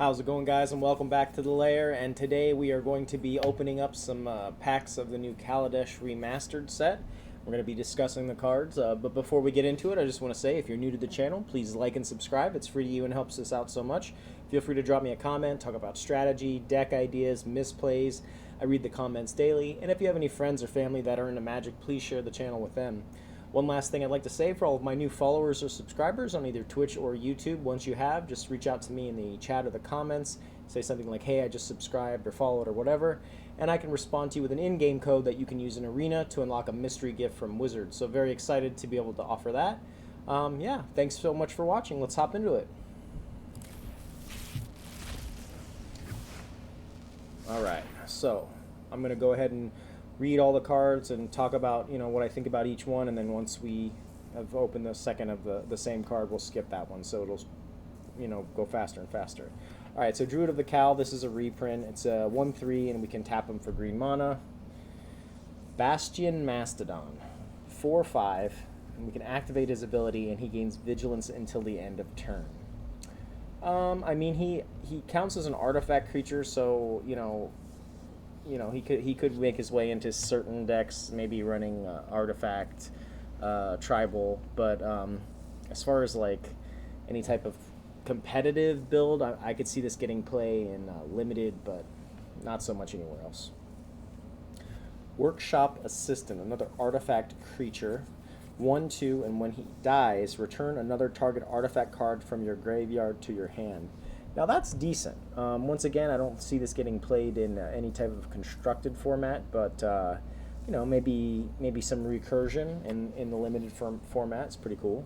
How's it going, guys, and welcome back to the lair. And today we are going to be opening up some packs of the new Kaladesh Remastered set. We're going to be discussing the cards, but before we get into it, I just want to say, if you're new to the channel, please like and subscribe. It's free to you and helps us out so much. Feel free to drop me a comment, talk about strategy, deck ideas, misplays. I read the comments daily, and if you have any friends or family that are into Magic, please share the channel with them. One last thing I'd like to say for all of my new followers or subscribers on either Twitch or YouTube, once you have, just reach out to me in the chat or the comments. Say something like, hey, I just subscribed or followed or whatever, and I can respond to you with an in-game code that you can use in Arena to unlock a mystery gift from Wizards. So very excited to be able to offer that. Yeah, thanks so much for watching. Let's hop into it. All right, so I'm going to go ahead and read all the cards and talk about, what I think about each one, and then once we have opened the second of the same card, we'll skip that one, so it'll, go faster and faster. All right, so Druid of the Cal, this is a reprint. It's a 1/3, and we can tap him for green mana. Bastion Mastodon, 4/5, and we can activate his ability, and he gains Vigilance until the end of turn. I mean, he counts as an artifact creature, so, he could make his way into certain decks, maybe running artifact, tribal, but as far as like any type of competitive build, I could see this getting play in limited, but not so much anywhere else. Workshop Assistant, another artifact creature, 1/2, and when he dies, return another target artifact card from your graveyard to your hand. Now that's decent. Once again, I don't see this getting played in any type of constructed format, but maybe some recursion in the limited format. It's pretty cool.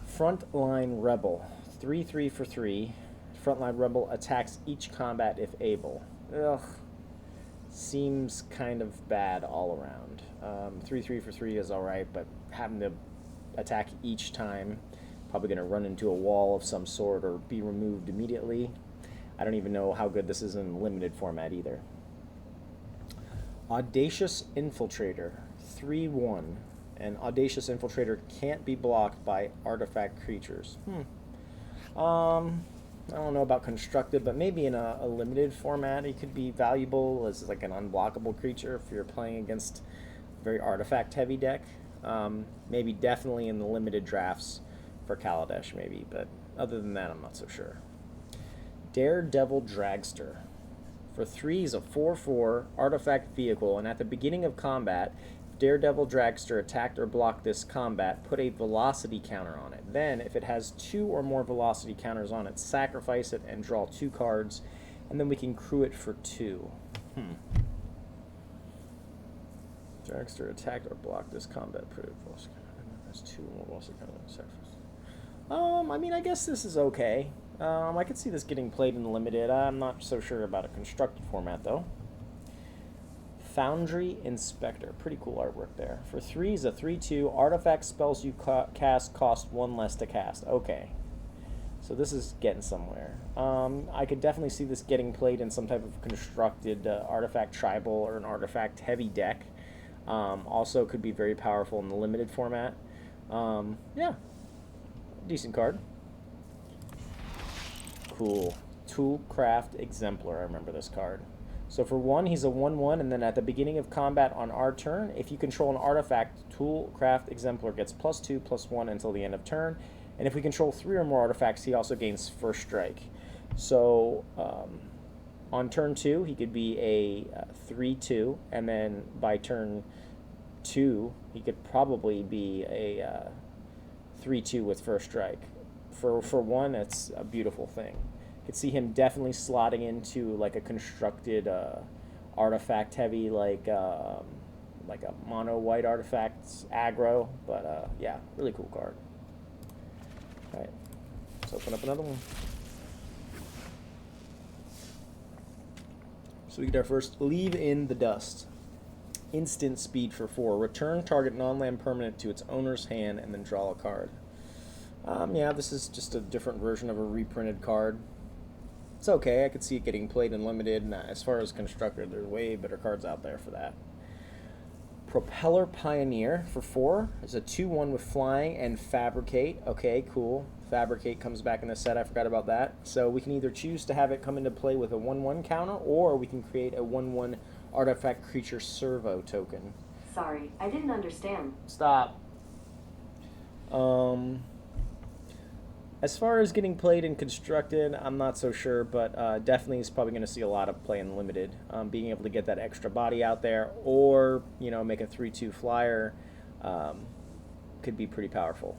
Frontline Rebel, 3/3 for 3. Frontline Rebel attacks each combat if able. Ugh, seems kind of bad all around. 3/3 for 3 is all right, but having to attack each time, probably going to run into a wall of some sort or be removed immediately. I don't even know how good this is in limited format either. Audacious Infiltrator, 3/1, and Audacious Infiltrator can't be blocked by artifact creatures. I don't know about constructed, but maybe in a limited format it could be valuable as like an unblockable creature if you're playing against a very artifact heavy deck. Maybe definitely in the limited drafts for Kaladesh maybe, but other than that I'm not so sure. Daredevil Dragster, for 3 is a 4/4 artifact vehicle, and at the beginning of combat, if Daredevil Dragster attacked or blocked this combat, put a velocity counter on it. Then if it has 2 or more velocity counters on it, sacrifice it and draw 2 cards, and then we can crew it for 2. Dragster attacked or blocked this combat, put a velocity counter, has 2 or more velocity counters on sacrifice. I mean, I guess this is okay. I could see this getting played in limited. I'm not so sure about a constructed format, though. Foundry Inspector. Pretty cool artwork there. For 3 is a 3/2. Artifact spells you cast cost 1 less to cast. Okay. So this is getting somewhere. I could definitely see this getting played in some type of constructed artifact tribal or an artifact heavy deck. Also could be very powerful in the limited format. Yeah. Decent card. Cool. Toolcraft Exemplar. I remember this card. So for 1, he's a 1/1, and then at the beginning of combat on our turn, if you control an artifact, Toolcraft Exemplar gets +2/+1 until the end of turn. And if we control 3 or more artifacts, he also gains first strike. So on turn 2, he could be a 3/2, and then by turn 2, he could probably be a 3/2 with first strike. For 1, it's a beautiful thing. Could see him definitely slotting into like a constructed artifact heavy, like a mono white artifacts aggro. But yeah, really cool card. All right, let's open up another one. So we get our first Leave in the Dust. Instant speed for 4. Return target non-land permanent to its owner's hand and then draw a card. Yeah, this is just a different version of a reprinted card. It's okay. I could see it getting played in limited. And as far as constructed, there's way better cards out there for that. Propeller Pioneer for 4 is a 2/1 with flying and fabricate. Okay, cool. Fabricate comes back in the set. I forgot about that. So we can either choose to have it come into play with a 1/1 counter, or we can create a 1/1 artifact creature servo token. Sorry, I didn't understand. Stop. As far as getting played and constructed, I'm not so sure, but definitely is probably going to see a lot of play in limited. Being able to get that extra body out there, or make a 3/2 flyer, could be pretty powerful.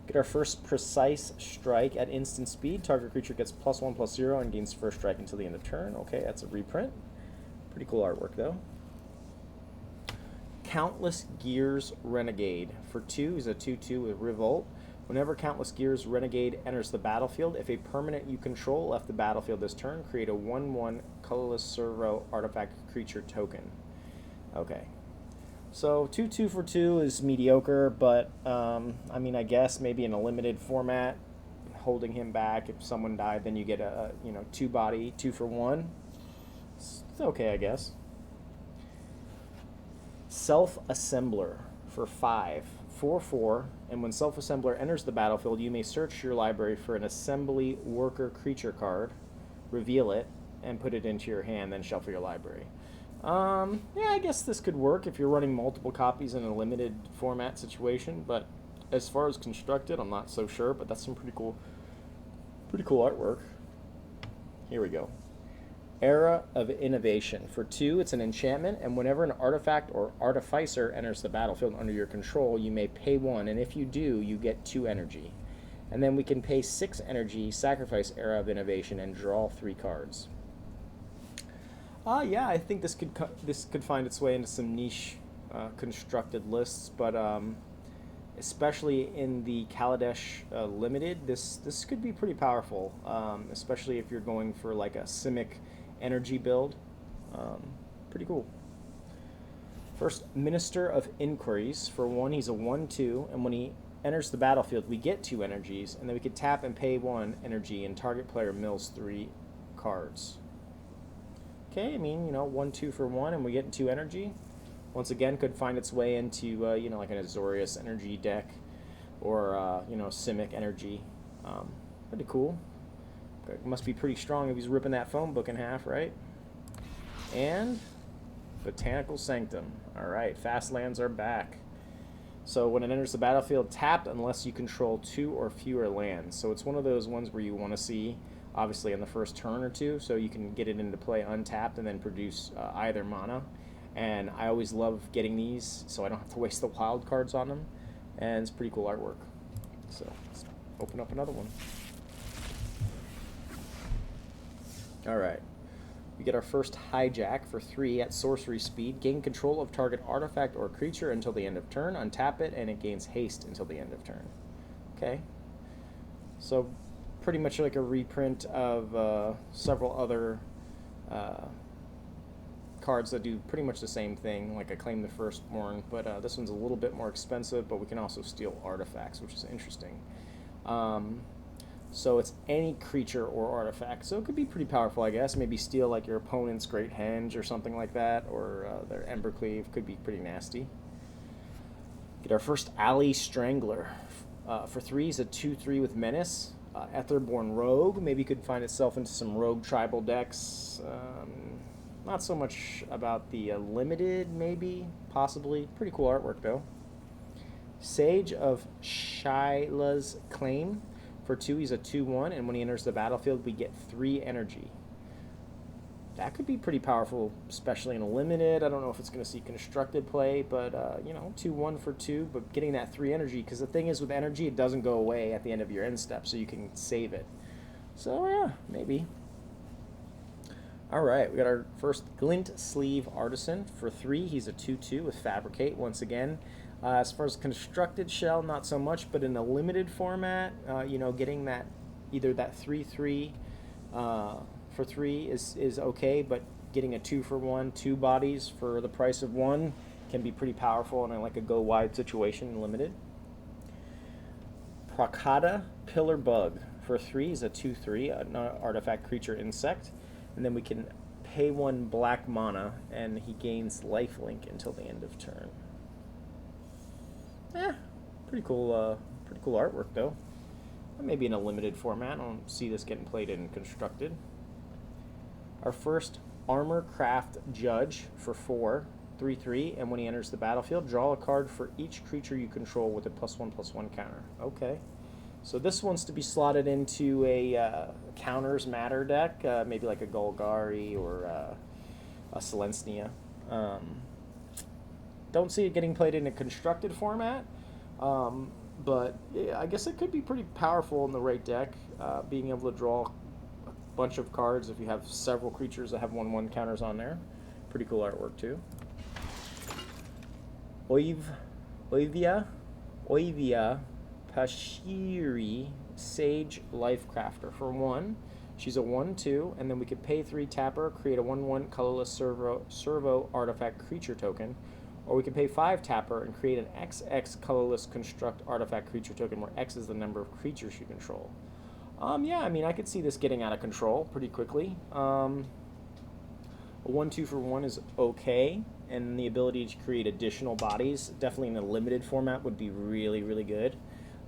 Get our first precise strike at instant speed. Target creature gets +1/+0 and gains first strike until the end of turn. Okay, that's a reprint. Pretty cool artwork though. Countless Gears Renegade for 2 is a 2/2 with Revolt. Whenever Countless Gears Renegade enters the battlefield, if a permanent you control left the battlefield this turn, create a 1/1 colorless servo artifact creature token. Okay. So 2/2 for 2 is mediocre, but I mean, I guess maybe in a limited format, holding him back. If someone died, then you get a 2 body, 2 for 1. It's okay, I guess. Self-Assembler for 5, 4/4, and when Self-Assembler enters the battlefield, you may search your library for an Assembly Worker creature card, reveal it, and put it into your hand, then shuffle your library. Yeah, I guess this could work if you're running multiple copies in a limited format situation, but as far as constructed, I'm not so sure, but that's some pretty cool artwork. Here we go. Era of Innovation. For 2, it's an enchantment, and whenever an artifact or artificer enters the battlefield under your control, you may pay 1, and if you do, you get 2 energy. And then we can pay 6 energy, sacrifice Era of Innovation, and draw 3 cards. Yeah, I think this could find its way into some niche constructed lists, but especially in the Kaladesh Limited, this could be pretty powerful, especially if you're going for like a Simic energy build. Pretty cool. First, Minister of Inquiries. For 1, he's a 1/2, and when he enters the battlefield, we get 2 energies, and then we could tap and pay 1 energy, and target player mills 3 cards. Okay, I mean, 1/2 for 1, and we get 2 energy. Once again, could find its way into, like an Azorius energy deck, or, Simic energy. Pretty cool. It must be pretty strong if he's ripping that phone book in half, right? And Botanical Sanctum. All right, fast lands are back. So when it enters the battlefield, tapped unless you control 2 or fewer lands. So it's one of those ones where you want to see, obviously, on the first turn or 2, so you can get it into play untapped and then produce either mana. And I always love getting these, so I don't have to waste the wild cards on them. And it's pretty cool artwork. So let's open up another one. All right. We get our first Hijack for 3 at sorcery speed. Gain control of target artifact or creature until the end of turn. Untap it, and it gains haste until the end of turn. Okay. So pretty much like a reprint of several other cards that do pretty much the same thing, like Acclaim the Firstborn, but this one's a little bit more expensive, but we can also steal artifacts, which is interesting. So it's any creature or artifact, so it could be pretty powerful, I guess. Maybe steal like your opponent's Great Henge or something like that, or their Embercleave could be pretty nasty. Get our first Alley Strangler. For 3 is a 2/3 with Menace. Etherborn Rogue, maybe could find itself into some rogue tribal decks. Not so much about the limited, maybe, possibly. Pretty cool artwork, though. Sage of Shaila's Claim. For 2, he's a 2/1, and when he enters the battlefield, we get 3 energy. That could be pretty powerful, especially in a limited. I don't know if it's going to see constructed play, but, 2/1 for 2, but getting that 3 energy, because the thing is with energy, it doesn't go away at the end of your end step, so you can save it. So, yeah, maybe. All right, we got our first Glint Sleeve Artisan. For 3, he's a 2/2 with Fabricate, once again. As far as constructed shell, not so much, but in a limited format, getting that either that 3/3 for 3 is okay, but getting a 2 for 1, 2 bodies for the price of 1 can be pretty powerful in like a go wide situation in limited. Prakata Pillar Bug. For 3 is a 2/3, an artifact creature insect, and then we can pay 1 black mana, and he gains lifelink until the end of turn. Pretty cool artwork though. Maybe in a limited format. I don't see this getting played in Constructed. Our first Armor Craft Judge for 4, 3/3, and when he enters the battlefield, draw a card for each creature you control with a +1/+1 counter. Okay. So this one's to be slotted into a counters matter deck, maybe like a Golgari or a Selesnya. Don't see it getting played in a Constructed format, but yeah, I guess it could be pretty powerful in the right deck, being able to draw a bunch of cards if you have several creatures that have 1/1 counters on there. Pretty cool artwork too. Oivia Pashiri, Sage Lifecrafter for 1. She's a 1/2, and then we could pay 3, tap her, create a 1/1 colorless servo artifact creature token, or we could pay 5, tap her, and create an XX colorless construct artifact creature token, where X is the number of creatures you control. Yeah, I mean, I could see this getting out of control pretty quickly. A 1/2 for 1 is okay, and the ability to create additional bodies, definitely in a limited format, would be really, really good.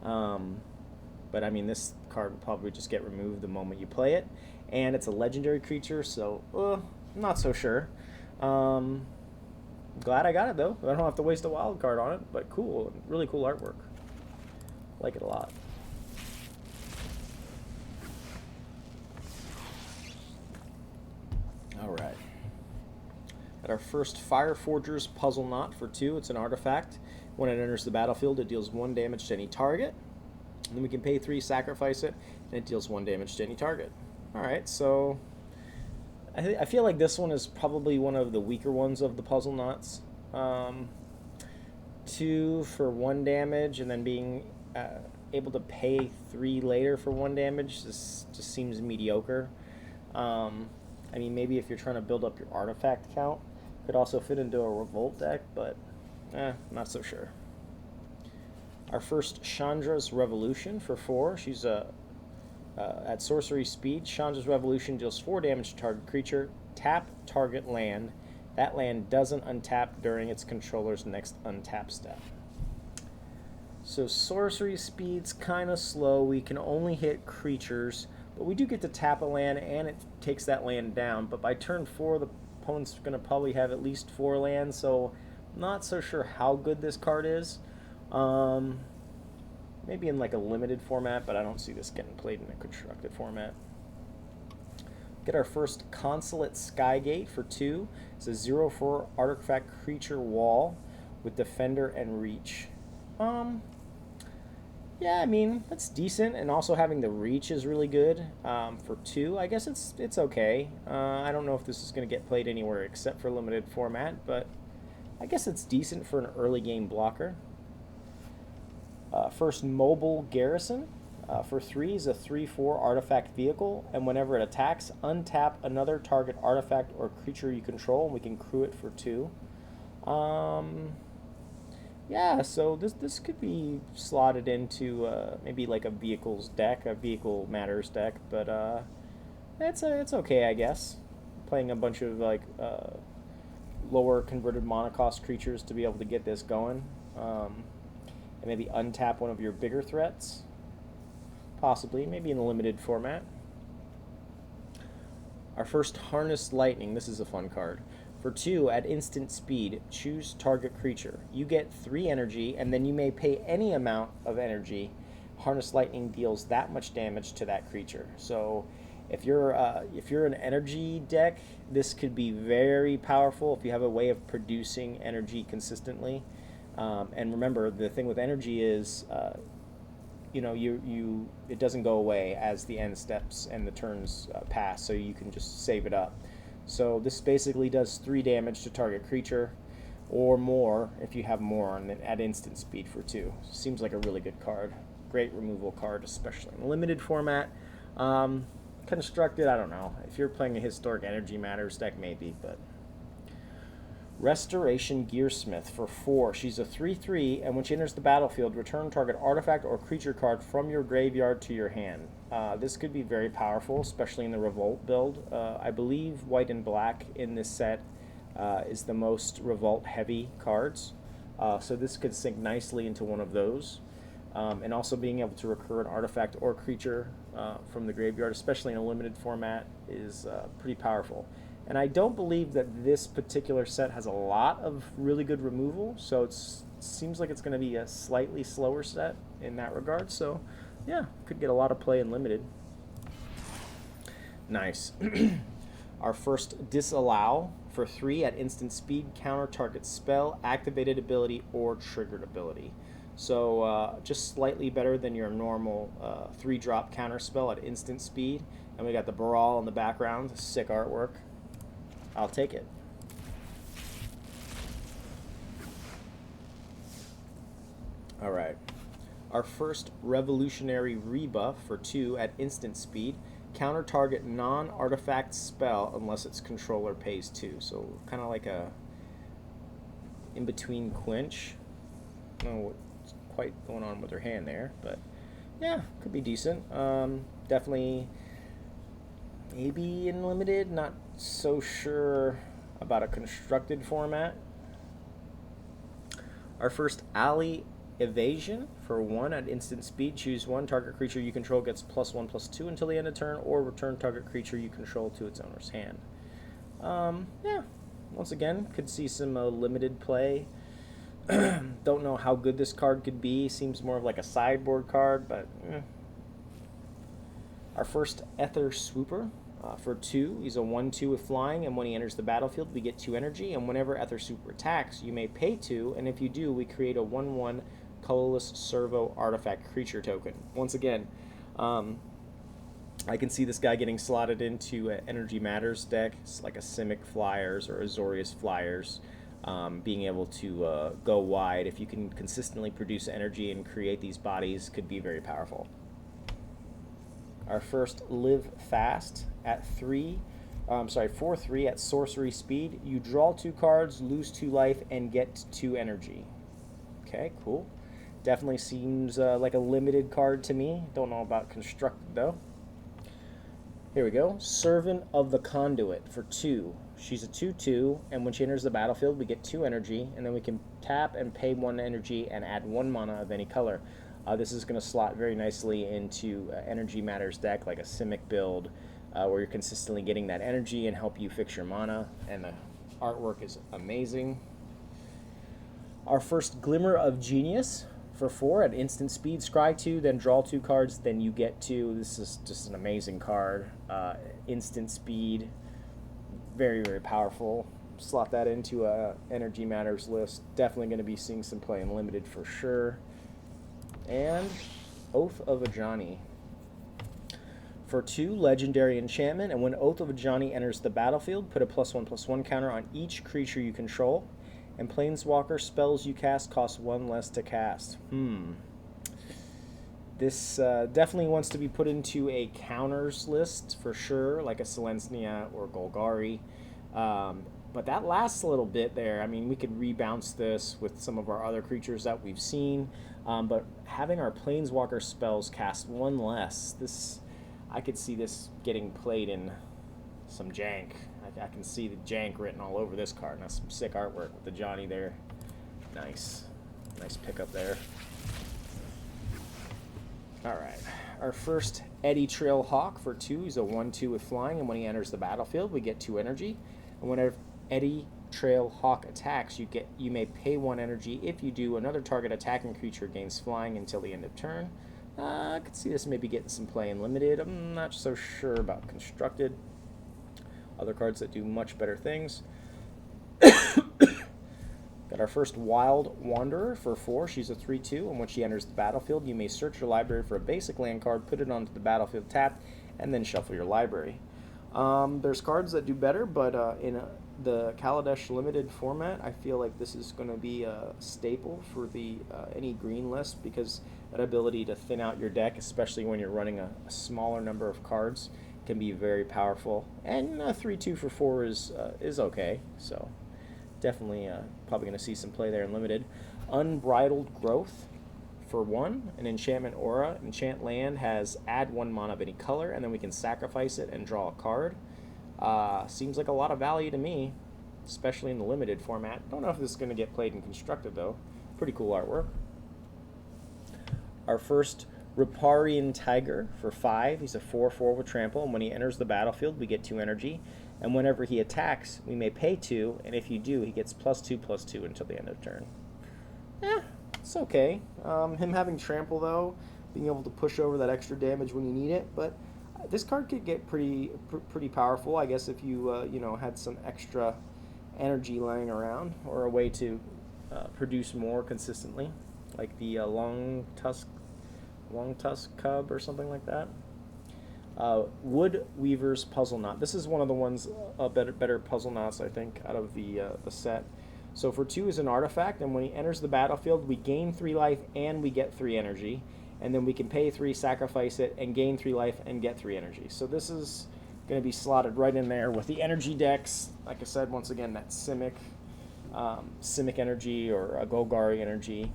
But I mean, this card would probably just get removed the moment you play it, and it's a legendary creature, so not so sure. Glad I got it though. I don't have to waste a wild card on it, but cool, really cool artwork. Like it a lot. All right. At our first Fire Forger's Puzzle Knot for 2, it's an artifact. When it enters the battlefield, it deals 1 damage to any target. And then we can pay 3, sacrifice it, and it deals 1 damage to any target. Alright, so I feel like this one is probably one of the weaker ones of the Puzzle Knots. 2 for 1 damage, and then being able to pay 3 later for 1 damage just seems mediocre. I mean, maybe if you're trying to build up your artifact count, could also fit into a Revolt deck, but not so sure. Our first Chandra's Revolution for 4. She's at sorcery speed. Chandra's Revolution deals 4 damage to target creature. Tap target land. That land doesn't untap during its controller's next untap step. So sorcery speed's kind of slow. We can only hit creatures, but we do get to tap a land, and it takes that land down. But by turn 4, the opponent's going to probably have at least 4 lands, so not so sure how good this card is. Maybe in like a limited format, but I don't see this getting played in a Constructed format. Get our first Consulate Sky Gate for 2. It's a 0/4 artifact creature wall with Defender and Reach. Yeah, I mean, that's decent, and also having the Reach is really good for 2. I guess it's okay. I don't know if this is going to get played anywhere except for limited format, but I guess it's decent for an early game blocker. First Mobile Garrison for 3 is a 3/4 artifact vehicle, and whenever it attacks, untap another target artifact or creature you control, and we can crew it for 2. Yeah, so this could be slotted into maybe like a vehicles deck, a vehicle matters deck, but it's okay, I guess. Playing a bunch of like lower converted mana cost creatures to be able to get this going. And maybe untap one of your bigger threats. Possibly, maybe in a limited format. Our first Harnessed Lightning. This is a fun card. For 2, at instant speed, choose target creature. You get 3 energy, and then you may pay any amount of energy. Harnessed Lightning deals that much damage to that creature. So if you're an energy deck, this could be very powerful if you have a way of producing energy consistently. And remember, the thing with energy is, it doesn't go away as the end steps and the turns pass, so you can just save it up. So this basically does 3 damage to target creature, or more if you have more, and then at instant speed for 2. Seems like a really good card. Great removal card, especially in limited format. Constructed, I don't know. If you're playing a Historic Energy Matters deck, maybe, but... Restoration Gearsmith for 4. She's a 3/3, and when she enters the battlefield, return target artifact or creature card from your graveyard to your hand. This could be very powerful, especially in the Revolt build. I believe white and black in this set is the most Revolt-heavy cards, so this could sink nicely into one of those. And also being able to recur an artifact or creature from the graveyard, especially in a limited format, is pretty powerful. And I don't believe that this particular set has a lot of really good removal, so it seems like it's going to be a slightly slower set in that regard. So, yeah, could get a lot of play in limited. Nice. Our first Disallow for 3 at instant speed, counter target spell, activated ability, or triggered ability. So just slightly better than your normal 3-drop counter spell at instant speed. And we got the Baral in the background, sick artwork. I'll take it. All right. Our first Revolutionary Rebuff for 2 at instant speed. Counter target non-artifact spell unless its controller pays 2. So kind of like a in-between Quench. I don't know what's quite going on with her hand there, but yeah, could be decent. Definitely maybe in limited, not so sure about a constructed format. Our first Alley Evasion for 1 at instant speed. Choose 1 target creature you control gets +1/+2 until the end of turn, or return target creature you control to its owner's hand. Yeah, once again, could see some limited play. Don't know how good this card could be. Seems more of like a sideboard card, but Our first Ether Swooper for 2. He's a 1/2 with flying, and when he enters the battlefield, we get 2 energy, and whenever Ether Swooper attacks, you may pay 2, and if you do, we create a 1/1 colorless servo artifact creature token. Once again, I can see this guy getting slotted into an Energy Matters deck. It's like a Simic Flyers or Azorius Flyers. Being able to go wide, if you can consistently produce energy and create these bodies, could be very powerful. Our first Live Fast at 4/3 at sorcery speed. You draw 2 cards, lose 2 life, and get 2 energy. Okay, cool. Definitely seems like a limited card to me. Don't know about constructed though. Here we go. Servant of the Conduit for 2. She's a 2/2, and when she enters the battlefield, we get 2 energy, and then we can tap and pay 1 energy and add 1 mana of any color. This is going to slot very nicely into Energy Matters deck, like a Simic build, where you're consistently getting that energy and help you fix your mana, and the artwork is amazing. Our first Glimmer of Genius for 4 at instant speed. Scry 2, then draw 2 cards, then you get 2. This is just an amazing card. Instant speed, very, very powerful. Slot that into a Energy Matters list. Definitely going to be seeing some play in limited for sure. And Oath of Ajani for 2 legendary enchantment, and when Oath of Ajani enters the battlefield, put a +1/+1 counter on each creature you control, and planeswalker spells you cast cost 1 less to cast. This definitely wants to be put into a counters list for sure, like a Selesnya or Golgari. But that lasts a little bit there. I mean, we could rebounce this with some of our other creatures that we've seen. But having our planeswalker spells cast 1 less, I could see this getting played in some jank. I can see the jank written all over this card. That's some sick artwork with the Johnny there. Nice pickup there. All right, our first Eddie Trill Hawk for 2. He's a 1/2 with flying, and when he enters the battlefield, we get 2 energy. And whenever Eddie Trail Hawk attacks, you may pay 1 energy. If you do, another target attacking creature gains flying until the end of turn. I could see this maybe getting some play in limited. I'm not so sure about constructed. Other cards that do much better things. Got our first Wild Wanderer for 4. She's a 3/2, and when she enters the battlefield, you may search your library for a basic land card, put it onto the battlefield tapped, and then shuffle your library. There's cards that do better, but in the Kaladesh Limited format, I feel like this is going to be a staple for the any green list, because that ability to thin out your deck, especially when you're running a smaller number of cards, can be very powerful. And 3/2 for 4 is okay, so Definitely probably going to see some play there in limited. Unbridled Growth. For 1, an enchantment aura. Enchant land has add 1 mana of any color, and then we can sacrifice it and draw a card. Seems like a lot of value to me, especially in the limited format. Don't know if this is going to get played in constructed, though. Pretty cool artwork. Our first Riparian Tiger for 5. He's a 4/4 with trample, and when he enters the battlefield, we get 2 energy. And whenever he attacks, we may pay 2, and if you do, he gets +2/+2 until the end of turn. It's okay. Him having trample, though, being able to push over that extra damage when you need it, but this card could get pretty powerful, I guess, if you had some extra energy lying around, or a way to produce more consistently, like the long tusk cub or something like that. Wood Weaver's Puzzle Knot. This is one of the ones better puzzle knots, I think, out of the set. So for 2 is an artifact, and when he enters the battlefield, we gain 3 life and we get 3 energy. And then we can pay 3, sacrifice it, and gain 3 life and get 3 energy. So this is going to be slotted right in there with the energy decks. Like I said, once again, that Simic energy or a Golgari energy.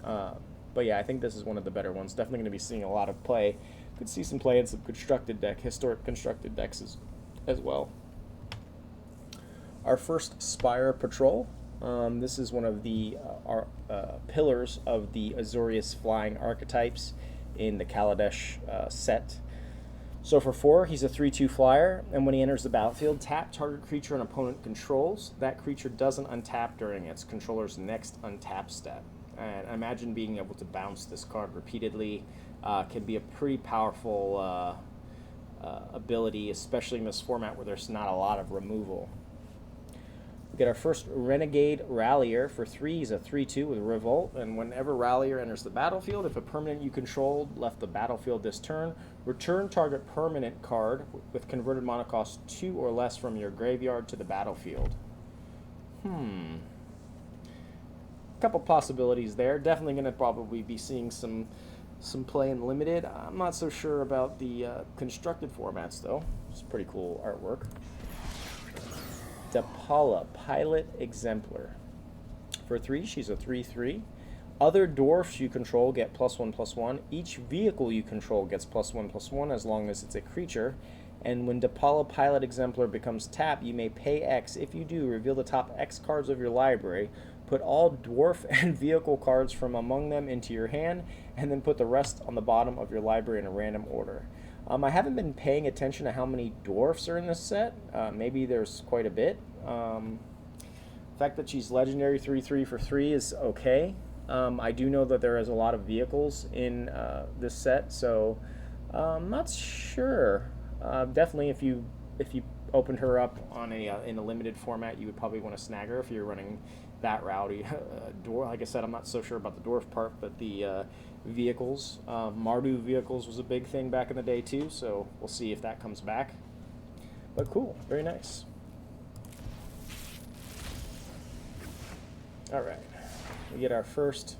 But yeah, I think this is one of the better ones. Definitely going to be seeing a lot of play. Could see some play in some constructed deck, historic constructed decks as well. Our first Spire Patrol. This is one of the pillars of the Azorius flying archetypes in the Kaladesh set. So for 4, he's a 3/2 flyer, and when he enters the battlefield, tap target creature an opponent controls. That creature doesn't untap during its controller's next untap step. And I imagine being able to bounce this card repeatedly can be a pretty powerful ability, especially in this format where there's not a lot of removal. We get our first Renegade Rallier for 3. He's a 3/2 with Revolt, and whenever Rallier enters the battlefield, if a permanent you controlled left the battlefield this turn, return target permanent card with converted mana cost 2 or less from your graveyard to the battlefield. Couple possibilities there. Definitely going to probably be seeing some play in limited. I'm not so sure about the constructed formats, though. It's pretty cool artwork. Propeller Pilot Exemplar. For 3, she's a 3/3. Other dwarfs you control get +1/+1. Each vehicle you control gets +1/+1 as long as it's a creature. And when Propeller Pilot Exemplar becomes tapped, you may pay X. If you do, reveal the top X cards of your library, put all dwarf and vehicle cards from among them into your hand, and then put the rest on the bottom of your library in a random order. I haven't been paying attention to how many dwarfs are in this set. Maybe there's quite a bit. The fact that she's legendary 3/3 for 3 is okay. I do know that there is a lot of vehicles in this set, so I'm not sure. Definitely, if you opened her up on in a limited format, you would probably want to snag her if you're running that rowdy dwarf. Like I said, I'm not so sure about the dwarf part, but the vehicles, Mardu vehicles was a big thing back in the day too. So we'll see if that comes back. But cool, very nice. All right, we get our first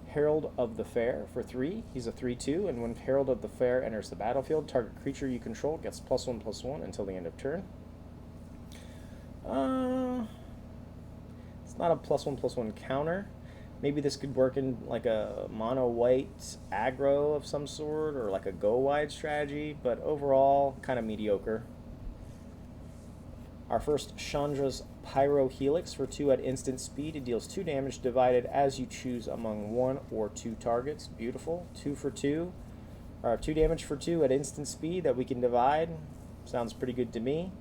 Herald of the Fair for 3. He's a 3/2, and when Herald of the Fair enters the battlefield, target creature you control gets +1/+1 until the end of turn. It's not a +1/+1 counter. Maybe this could work in like a mono white aggro of some sort, or like a go wide strategy, but overall kind of mediocre. Our first Chandra's Pyro Helix for 2 at instant speed. It deals 2 damage divided as you choose among 1 or 2 targets. Beautiful. 2 for 2. Or 2 damage for 2 at instant speed that we can divide. Sounds pretty good to me.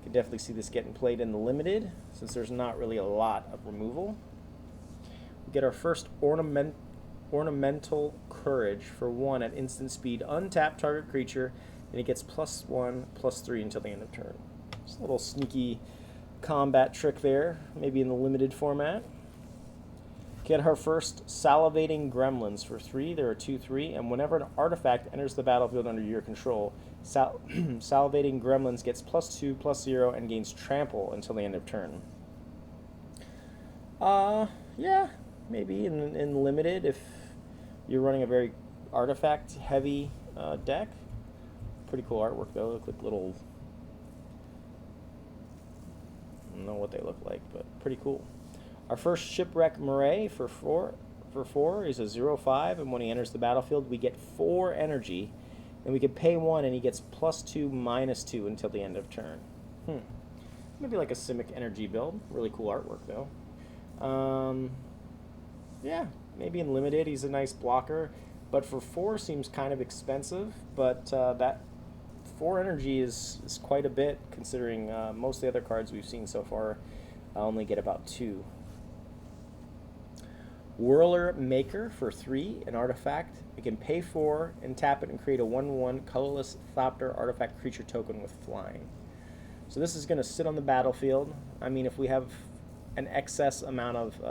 Could definitely see this getting played in the limited, since there's not really a lot of removal. We get our first Ornamental Courage for 1 at instant speed. Untap target creature, and it gets +1/+3 until the end of turn. Just a little sneaky combat trick there, maybe in the limited format. Get her first Salivating Gremlins for 3. There are 2/3, and whenever an artifact enters the battlefield under your control, Salivating Gremlins gets +2/+0 and gains trample until the end of turn. Yeah, maybe in limited if you're running a very artifact heavy deck. Pretty cool artwork though. Look like little don't know what they look like, but pretty cool. Our first Shipwreck Murray for 4 is a 0/5, and when he enters the battlefield, we get 4 energy, and we can pay 1, and he gets +2, -2 until the end of turn. Maybe like a Simic energy build. Really cool artwork, though. Yeah, maybe in limited, he's a nice blocker, but for 4 seems kind of expensive, but that 4 energy is quite a bit, considering most of the other cards we've seen so far only get about 2. Whirler Maker for 3, an artifact. We can pay 4 and tap it and create a 1/1 colorless Thopter artifact creature token with flying. So this is going to sit on the battlefield. I mean, if we have an excess amount of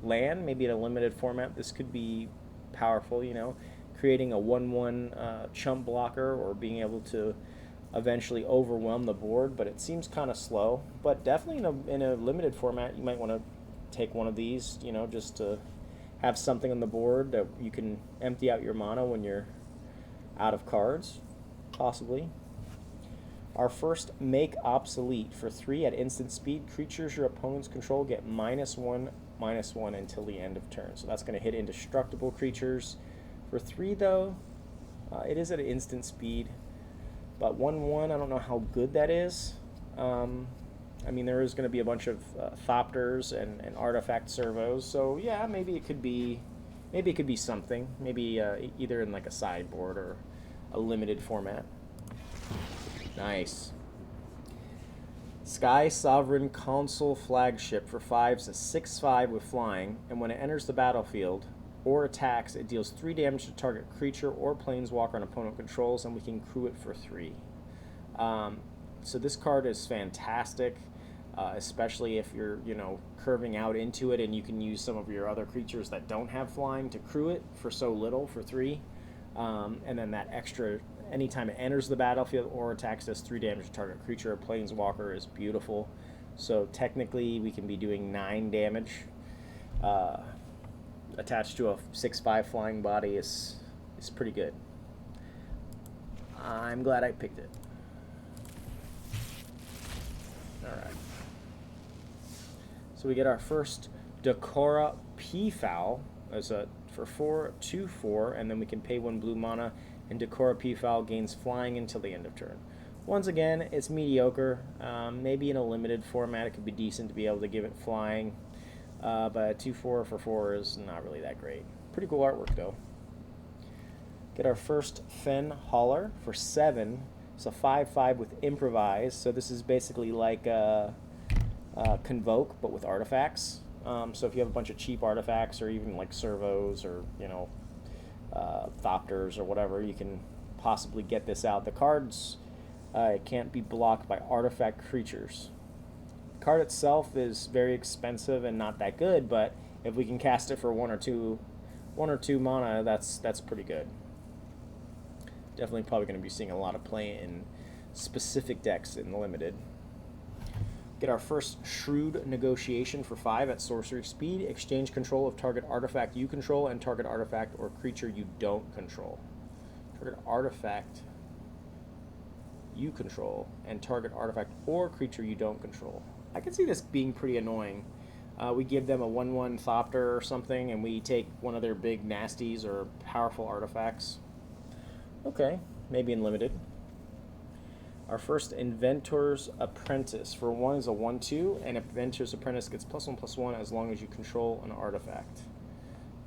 land, maybe in a limited format, this could be powerful, you know, creating a 1/1 chump blocker or being able to eventually overwhelm the board, but it seems kind of slow. But definitely in a limited format, you might want to take one of these, you know, just to have something on the board that you can empty out your mana when you're out of cards, possibly. Our first Make Obsolete for 3 at instant speed. Creatures your opponents control get -1/-1 until the end of turn. So that's going to hit indestructible creatures. For 3, though, it is at instant speed, but 1/1, I don't know how good that is. I mean, there is going to be a bunch of Thopters and artifact servos, so yeah, maybe it could be something. Maybe either in like a sideboard or a limited format. Nice. Sky Sovereign Consul Flagship for 5 is a 6/5 with flying, and when it enters the battlefield or attacks, it deals 3 damage to target creature or planeswalker an opponent controls, and we can crew it for 3. So this card is fantastic, especially if you're, you know, curving out into it and you can use some of your other creatures that don't have flying to crew it for so little, for 3. And then that extra, anytime it enters the battlefield or attacks, does 3 damage to target creature or planeswalker is beautiful. So technically we can be doing 9 damage. Attached to a 6/5 flying body is pretty good. I'm glad I picked it. Alright. So we get our first Decora Peafowl as a for 4, 2/4, and then we can pay 1 blue mana, and Decora Peafowl gains flying until the end of turn. Once again, it's mediocre. Maybe in a limited format it could be decent to be able to give it flying, but 2/4 for 4 is not really that great. Pretty cool artwork, though. Get our first Fen Hauler for 7. It's a 5/5 with Improvise, so this is basically like Convoke, but with artifacts. So if you have a bunch of cheap artifacts, or even like servos, or, you know, Thopters or whatever, you can possibly get this out. The cards can't be blocked by artifact creatures. The card itself is very expensive and not that good, but if we can cast it for 1 or 2 mana, that's pretty good. Definitely probably going to be seeing a lot of play in specific decks in the limited. Get our first Shrewd Negotiation for 5 at sorcery speed. Exchange control of target artifact you control and target artifact or creature you don't control. Target artifact you control and target artifact or creature you don't control. I can see this being pretty annoying. We give them a 1/1 Thopter or something, and we take one of their big nasties or powerful artifacts. Okay, maybe in limited. Our first Inventors Apprentice for 1 is a 1/2, and Inventors Apprentice gets +1/+1 as long as you control an artifact.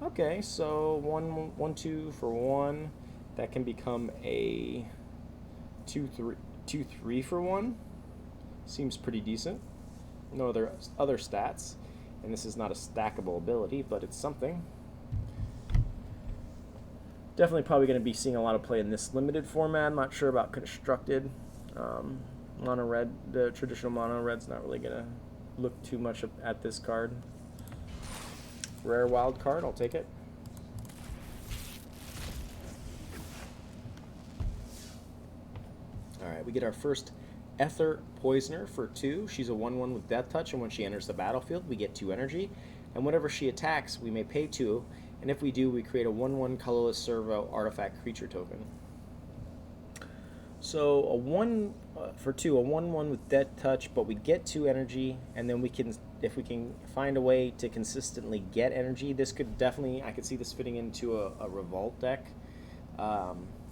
Okay, so 1/2 for 1. That can become a 2/3 for 1. Seems pretty decent. No other stats, and this is not a stackable ability, but it's something. Definitely probably going to be seeing a lot of play in this limited format. I'm not sure about Constructed. Mono red, the traditional mono red's not really going to look too much at this card. Rare wild card, I'll take it. Alright, we get our first Ether Poisoner for 2. She's a 1/1 with Death Touch, and when she enters the battlefield, we get 2 energy. And whenever she attacks, we may pay 2, and if we do, we create a 1/1 colorless servo artifact creature token. So a 1 for 2, a 1/1 with Death Touch, but we get 2 energy, and then we can, if we can find a way to consistently get energy, this could definitely, I could see this fitting into a Revolt deck,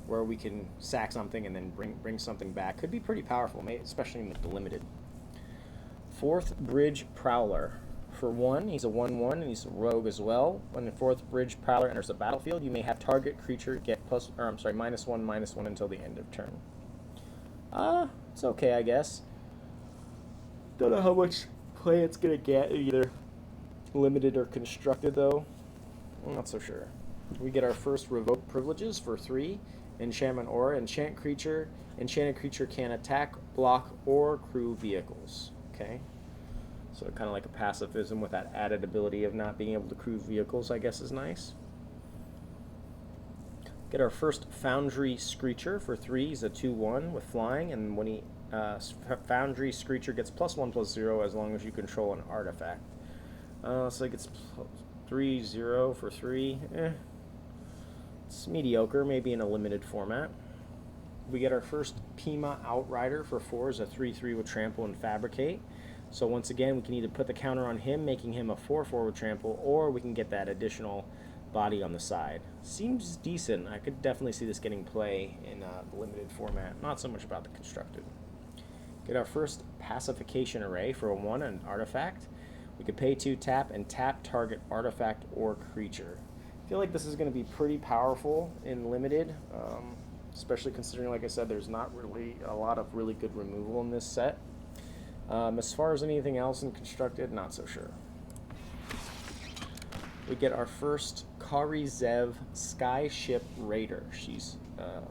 where we can sack something and then bring something back. Could be pretty powerful, especially in the limited. 4th Bridge Prowler. For 1, he's a 1/1, and he's a rogue as well. When the 4th Bridge Prowler enters the battlefield, you may have target creature get -1/-1 until the end of turn. It's okay, I guess. Don't know how much play it's gonna get, either limited or constructed, though. I'm not so sure. We get our first Revoke Privileges for 3. Enchantment Aura. Enchanted creature can attack, block, or crew vehicles. Okay. So kind of like a pacifism with that added ability of not being able to crew vehicles, I guess, is nice. Get our first Foundry Screecher for 3. He's a 2/1 with flying, and when he Foundry Screecher gets +1/+0 as long as you control an artifact. So it gets 3/0 for 3. It's mediocre, maybe in a limited format. We get our first Pima Outrider for 4 as a 3/3 with Trample and Fabricate. So once again, we can either put the counter on him, making him a 4/4 with Trample, or we can get that additional body on the side. Seems decent. I could definitely see this getting play in the limited format. Not so much about the constructed. Get our first Pacification Array for a 1, an artifact. We could pay 2, tap, and tap target artifact or creature. I feel like this is going to be pretty powerful in limited, especially considering, like I said, there's not really a lot of really good removal in this set. As far as anything else in constructed, not so sure. We get our first Kari Zev Skyship Raider. She's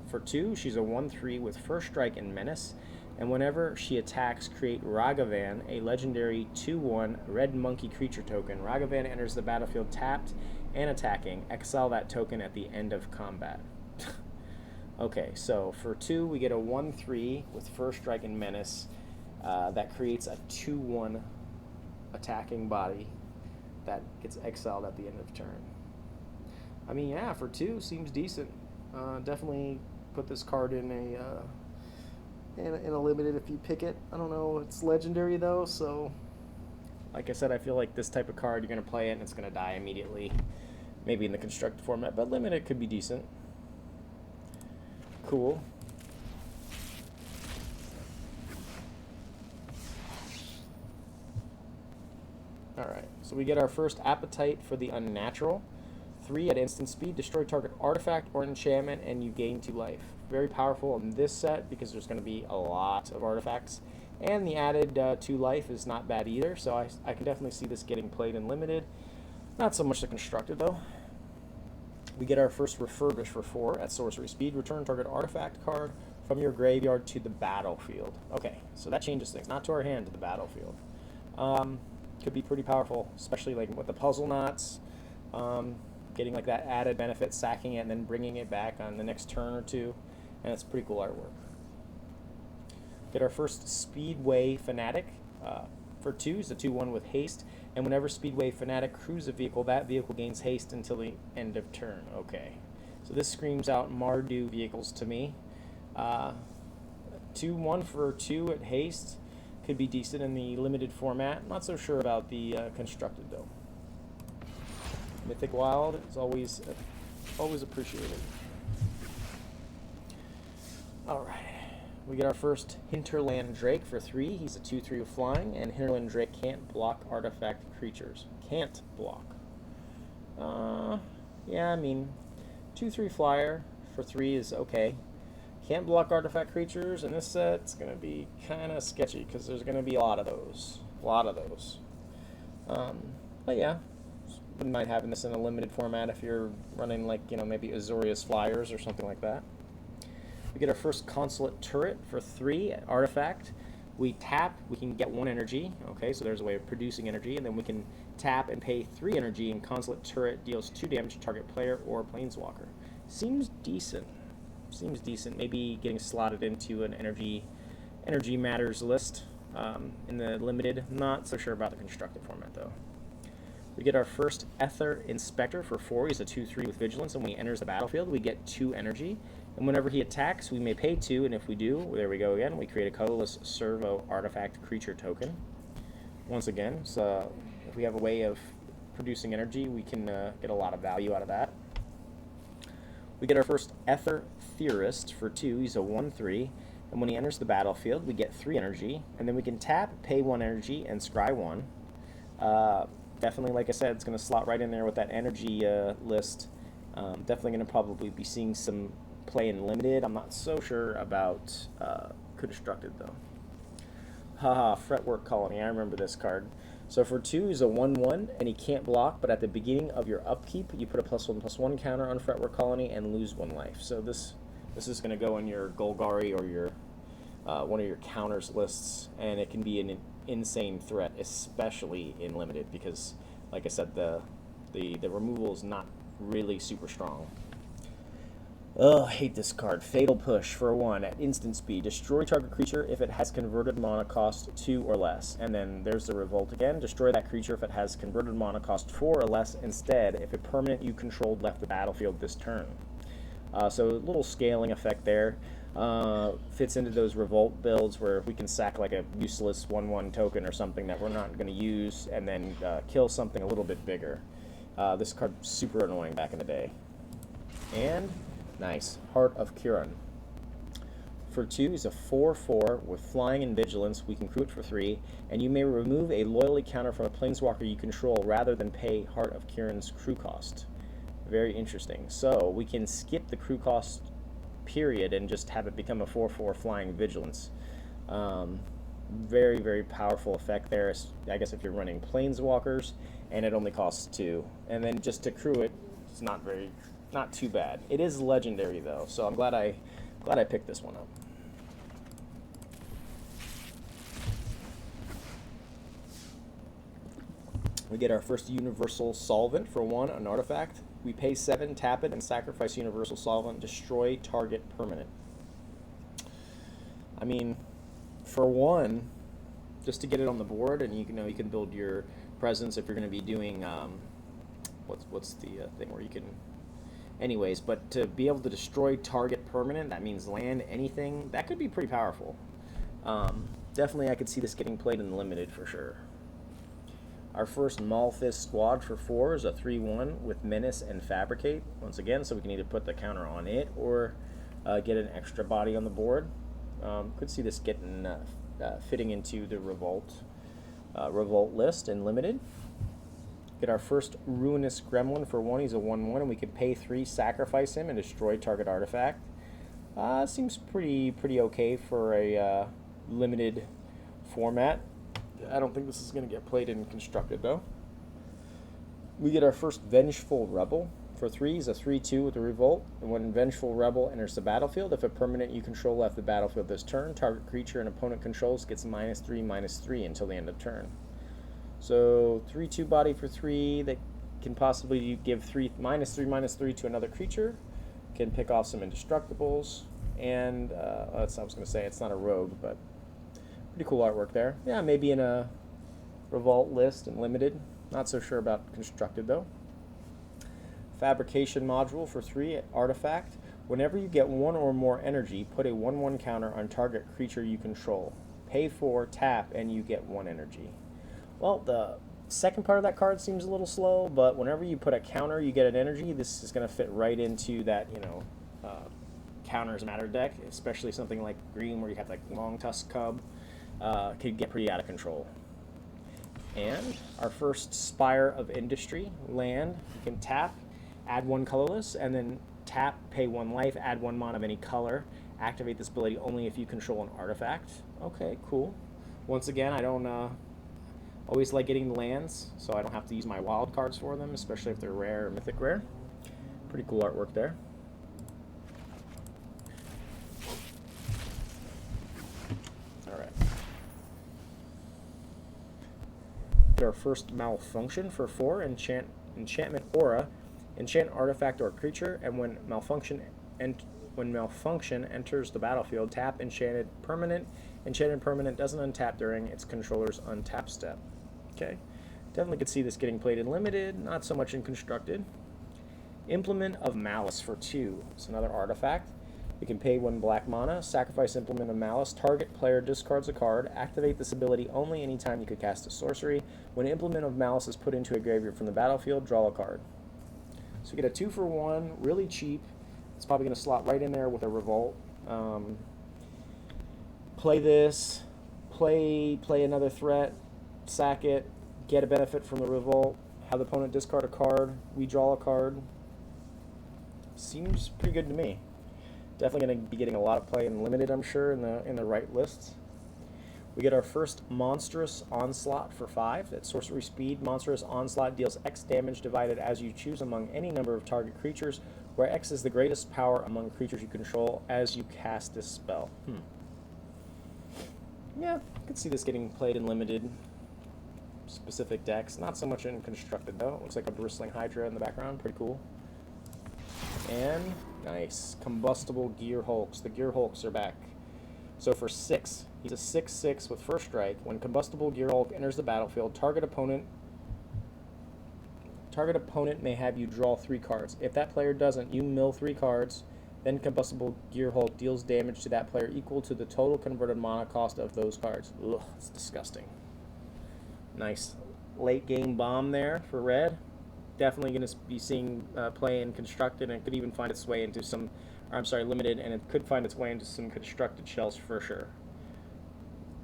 for 2. She's a 1/3 with First Strike and Menace, and whenever she attacks, create Ragavan, a legendary 2/1 red monkey creature token. Ragavan enters the battlefield tapped and attacking. Exile that token at the end of combat. Okay, so for 2, we get a 1/3 with First Strike and Menace that creates a 2/1 attacking body that gets exiled at the end of turn. I mean, yeah, for 2 seems decent. Definitely put this card in a limited if you pick it. I don't know, it's legendary though, so like I said, I feel like this type of card, you're going to play it and it's going to die immediately. Maybe in the constructed format, but limited could be decent. Cool. Alright, so we get our first Appetite for the Unnatural. 3 at instant speed, destroy target artifact or enchantment, and you gain 2 life. Very powerful in this set because there's going to be a lot of artifacts. And the added 2 life is not bad either, so I can definitely see this getting played in limited. Not so much the constructed, though. We get our first Refurbish for 4 at sorcery speed. Return target artifact card from your graveyard to the battlefield. Okay, so that changes things. Not to our hand, to the battlefield. Could be pretty powerful, especially like with the puzzle knots. Getting like that added benefit, sacking it, and then bringing it back on the next turn or 2. And it's pretty cool artwork. Get our first Speedway Fanatic for 2. It's a 2/1 with haste. And whenever Speedway Fanatic crews a vehicle, that vehicle gains haste until the end of turn. Okay. So this screams out Mardu vehicles to me. 2/1 for 2 at haste. Could be decent in the limited format. Not so sure about the constructed, though. Mythic Wild is always appreciated. Alright. We get our first Hinterland Drake for 3. He's a 2/3 with flying, and Hinterland Drake can't block artifact creatures. Can't block. Yeah, I mean, 2/3 flyer for 3 is okay. Can't block artifact creatures, and this set's going to be kind of sketchy because there's going to be a lot of those. But yeah, wouldn't mind having this in a limited format if you're running like, maybe Azorius Flyers or something like that. We get our first Consulate Turret for 3 at artifact. We tap, we can get 1 energy. Okay, so there's a way of producing energy, and then we can tap and pay 3 energy, and Consulate Turret deals 2 damage to target player or planeswalker. Seems decent. Maybe getting slotted into an energy matters list in the limited. Not so sure about the constructed format though. We get our first Ether Inspector for 4. He's a 2/3 with vigilance, and when he enters the battlefield, we get 2 energy. And whenever he attacks, we may pay 2, and if we do, there we go again, we create a colorless Servo artifact creature token. Once again, so if we have a way of producing energy, we can get a lot of value out of that. We get our first Ether Theorist for 2. He's a 1/3, and when he enters the battlefield, we get 3 energy, and then we can tap, pay 1 energy, and scry 1. Definitely, like I said, it's going to slot right in there with that energy list. Definitely going to probably be seeing some play in limited. I'm not so sure about Constructed, though. Haha, Fretwork Colony. I remember this card. So for 2, he's a 1/1, and he can't block, but at the beginning of your upkeep, you put a +1/+1 counter on Fretwork Colony and lose 1 life. So this is going to go in your Golgari or your one of your counters lists, and it can be an insane threat, especially in limited, because, like I said, the removal is not really super strong. Oh, I hate this card. Fatal Push for 1 at instant speed. Destroy target creature if it has converted mana cost 2 or less. And then there's the Revolt again. Destroy that creature if it has converted mana cost 4 or less instead if a permanent you controlled left the battlefield this turn. So a little scaling effect there. Fits into those Revolt builds where we can sack like a useless 1/1 token or something that we're not going to use and then kill something a little bit bigger. This card was super annoying back in the day. And nice. Heart of Kieran. For 2, he's a 4/4 with flying and vigilance. We can crew it for 3, and you may remove a loyalty counter from a planeswalker you control rather than pay Heart of Kieran's crew cost. Very interesting. So we can skip the crew cost period and just have it become a 4/4 flying vigilance. Very, very powerful effect there. I guess if you're running planeswalkers, and it only costs 2, and then just to crew it, it's not too bad. It is legendary though, so I'm glad I picked this one up. We get our first Universal Solvent for 1, an artifact. We pay 7, tap it, and sacrifice Universal Solvent, destroy target permanent. I mean, for 1, just to get it on the board, and you can build your presence if you're going to be doing what's the thing where you can. Anyways, but to be able to destroy target permanent, that means land anything, that could be pretty powerful. Definitely I could see this getting played in limited for sure. Our first Malthus Squad for 4 is a 3/1 with Menace and Fabricate, once again, so we can either put the counter on it or get an extra body on the board. Could see this getting fitting into the Revolt list in limited. Get our first Ruinous Gremlin for 1. He's a 1/1, and we can pay 3, sacrifice him, and destroy target artifact. Seems pretty okay for a limited format. I don't think this is going to get played in Constructed, though. We get our first Vengeful Rebel for 3. He's a 3/2 with a Revolt, and when Vengeful Rebel enters the battlefield, if a permanent you control left the battlefield this turn, target creature an opponent controls gets -3/-3 until the end of turn. So 3/2 body for 3 that can possibly give -3/-3 to another creature. Can pick off some indestructibles, and I was going to say it's not a rogue, but pretty cool artwork there. Yeah, maybe in a Revolt list and limited. Not so sure about Constructed though. Fabrication Module for 3 artifact. Whenever you get 1 or more energy, put a 1/1 counter on target creature you control. Pay 4, tap, and you get 1 energy. Well, the second part of that card seems a little slow, but whenever you put a counter, you get an energy. This is going to fit right into that, counters matter deck, especially something like green where you have like Long Tusk Cub. Could get pretty out of control. And our first Spire of Industry land. You can tap, add 1 colorless, and then tap, pay 1 life, add 1 mana of any color. Activate this ability only if you control an artifact. Okay, cool. Once again, I don't always like getting the lands, so I don't have to use my wild cards for them, especially if they're rare or mythic rare. Pretty cool artwork there. Alright. Our first Malfunction for 4, Enchantment Aura. Enchant artifact or creature, and when Malfunction enters the battlefield, tap Enchanted Permanent. Enchanted Permanent doesn't untap during its controller's untap step. Okay, definitely could see this getting played in limited, not so much in Constructed. Implement of Malice for 2. It's another artifact. We can pay 1 black mana, sacrifice Implement of Malice, target player discards a card, activate this ability only anytime you could cast a sorcery. When Implement of Malice is put into a graveyard from the battlefield, draw a card. So we get a 2 for 1, really cheap. It's probably going to slot right in there with a Revolt. Play this, play another threat, sack it, get a benefit from the Revolt, have the opponent discard a card, we draw a card. Seems pretty good to me. Definitely going to be getting a lot of play in Limited, I'm sure, in the right lists. We get our first Monstrous Onslaught for 5. At sorcery speed, Monstrous Onslaught deals X damage divided as you choose among any number of target creatures, where X is the greatest power among creatures you control as you cast this spell. Yeah, I could see this getting played in Limited specific decks. Not so much in Constructed, though. It looks like a Bristling Hydra in the background. Pretty cool. And nice. Combustible Gear Hulks. The Gear Hulks are back. So for 6, he's a 6/6 with first strike. When Combustible Gear Hulk enters the battlefield, target opponent may have you draw 3 cards. If that player doesn't, you mill 3 cards. Then Combustible Gear Hulk deals damage to that player equal to the total converted mana cost of those cards. Ugh, it's disgusting. Nice late game bomb there for red. Definitely going to be seeing play in Constructed, and it could even find its way into some, Limited, and it could find its way into some Constructed shells for sure.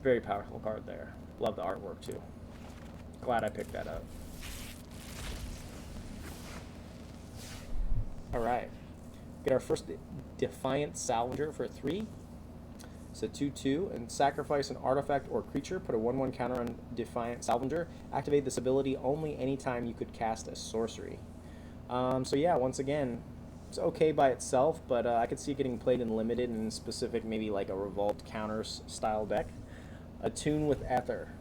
Very powerful card there. Love the artwork too. Glad I picked that up. Alright. Get our first Defiant Salvager for 3. It's a 2/2, and sacrifice an artifact or creature, put a 1/1 counter on Defiant Salvager. Activate this ability only anytime you could cast a sorcery. So yeah, once again, it's okay by itself, but I could see it getting played in Limited and specific, maybe like a Revolt counters style deck. Attune with Ether.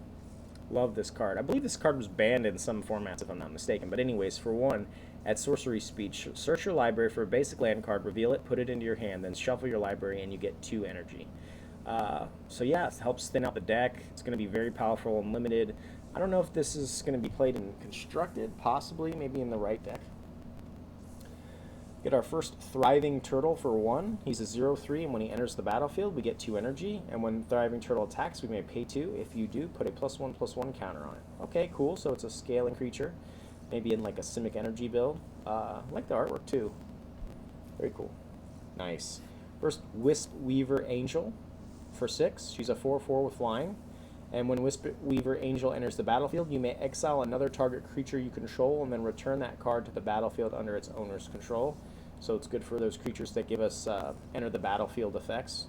Love this card. I believe this card was banned in some formats, if I'm not mistaken. But anyways, for 1, at sorcery speed, search your library for a basic land card, reveal it, put it into your hand, then shuffle your library, and you get 2 energy. So yeah, it helps thin out the deck. It's going to be very powerful and Limited. I don't know if this is going to be played in Constructed, possibly, maybe in the right deck. Get our first Thriving Turtle for 1. He's a 0/3, and when he enters the battlefield, we get 2 energy. And when Thriving Turtle attacks, we may pay 2. If you do, put a +1/+1 counter on it. Okay, cool. So it's a scaling creature, maybe in like a Simic Energy build. I like the artwork too. Very cool. Nice. First Wisp Weaver Angel for 6. She's a 4/4 with flying. And when Wisp Weaver Angel enters the battlefield, you may exile another target creature you control and then return that card to the battlefield under its owner's control. So it's good for those creatures that give us enter the battlefield effects.